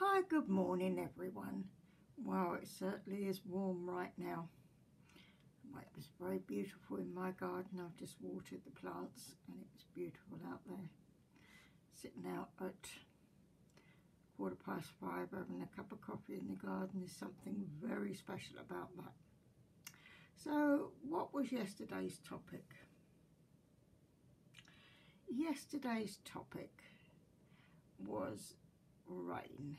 Hi, good morning everyone. Well, it certainly is warm right now. Well, it was very beautiful in my garden. I've just watered the plants and it was beautiful out there. Sitting out at 5:15 having a cup of coffee in the garden is something very special about that. So what was yesterday's topic? Yesterday's topic was rain.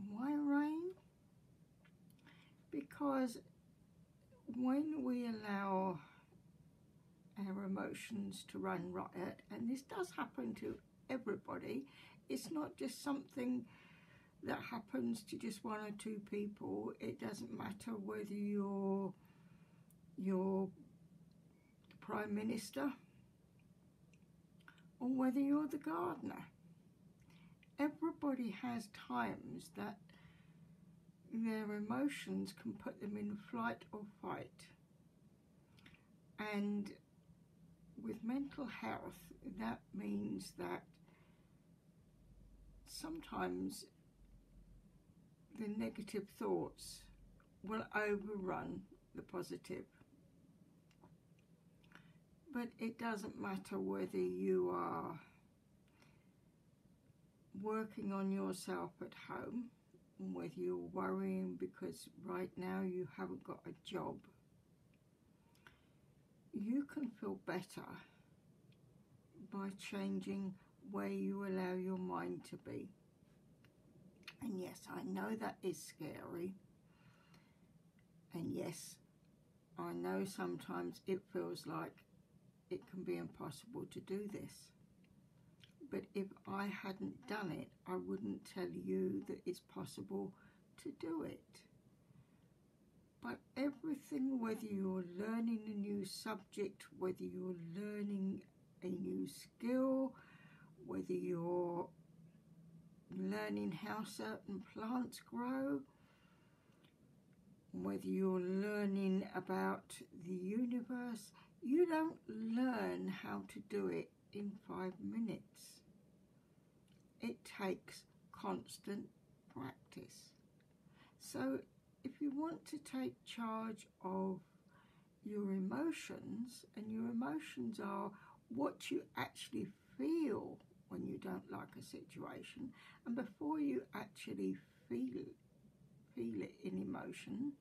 Why rain? Because when we allow our emotions to run riot, and this does happen to everybody, it's not just something that happens to just one or two people. It doesn't matter whether you're the Prime Minister or whether you're the gardener. Everybody has times that their emotions can put them in flight or fight. And with mental health, that means that sometimes the negative thoughts will overrun the positive. But it doesn't matter whether you are working on yourself at home, whether you're worrying because right now you haven't got a job. You can feel better by changing where you allow your mind to be. And yes, I know that is scary. And yes, I know sometimes it feels like it can be impossible to do this. But if I hadn't done it, I wouldn't tell you that it's possible to do it. But everything, whether you're learning a new subject, whether you're learning a new skill, whether you're learning how certain plants grow, whether you're learning about the universe, you don't learn how to do it in 5 minutes. It takes constant practice. So if you want to take charge of your emotions, and your emotions are what you actually feel when you don't like a situation, and before you actually feel it in emotion,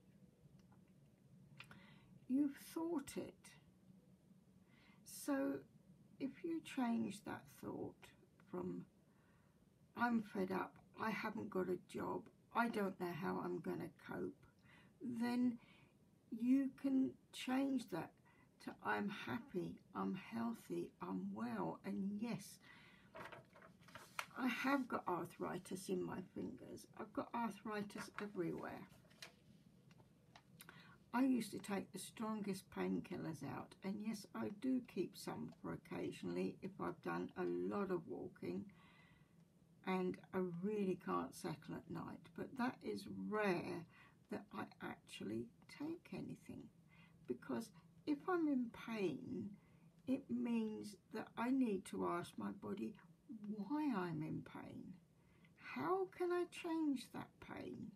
you've thought it. So if you change that thought from I'm fed up, I haven't got a job, I don't know how I'm going to cope, then you can change that to I'm happy, I'm healthy, I'm well, and yes, I have got arthritis in my fingers. I've got arthritis everywhere. I used to take the strongest painkillers out, and yes, I do keep some for occasionally if I've done a lot of walking and I really can't settle at night. But that is rare that I actually take anything, because if I'm in pain, it means that I need to ask my body why I'm in pain. How can I change that pain?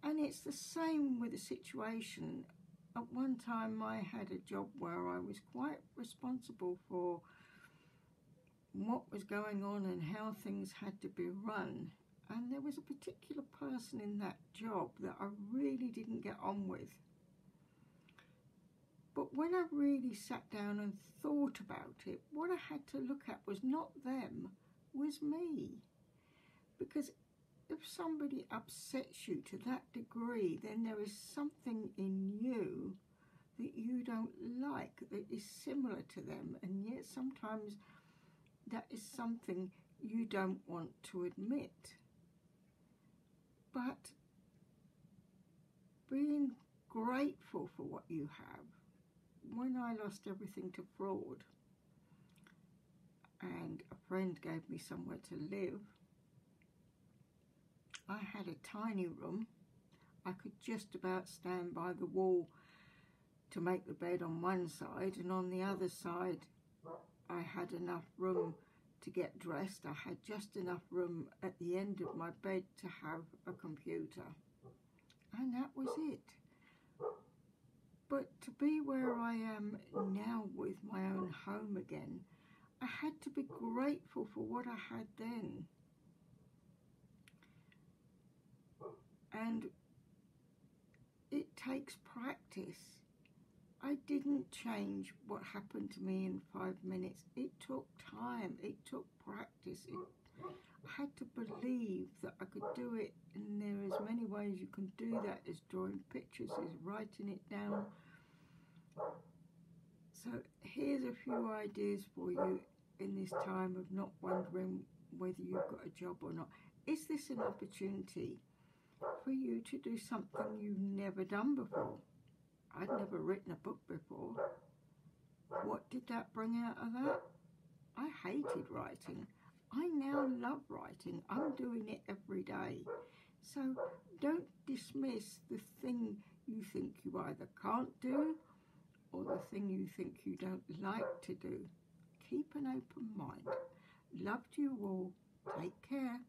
And it's the same with the situation. At one time I had a job where I was quite responsible for what was going on and how things had to be run. And there was a particular person in that job that I really didn't get on with. But when I really sat down and thought about it, what I had to look at was not them, was me. Because if somebody upsets you to that degree, then there is something in you that you don't like, that is similar to them, and yet sometimes that is something you don't want to admit. But being grateful for what you have. When I lost everything to fraud and a friend gave me somewhere to live, I had a tiny room. I could just about stand by the wall to make the bed on one side, and on the other side I had enough room to get dressed. I had just enough room at the end of my bed to have a computer, and that was it. But to be where I am now with my own home again, I had to be grateful for what I had then. And it takes practice. I didn't change what happened to me in 5 minutes. It took time. It took practice. I had to believe that I could do it, and there are as many ways you can do that as drawing pictures, as writing it down. So here's a few ideas for you in this time of not wondering whether you've got a job or not. Is this an opportunity for you to do something you've never done before? I'd never written a book before. What did that bring out of that? I hated writing. I now love writing. I'm doing it every day. So don't dismiss the thing you think you either can't do or the thing you think you don't like to do. Keep an open mind. Love to you all. Take care.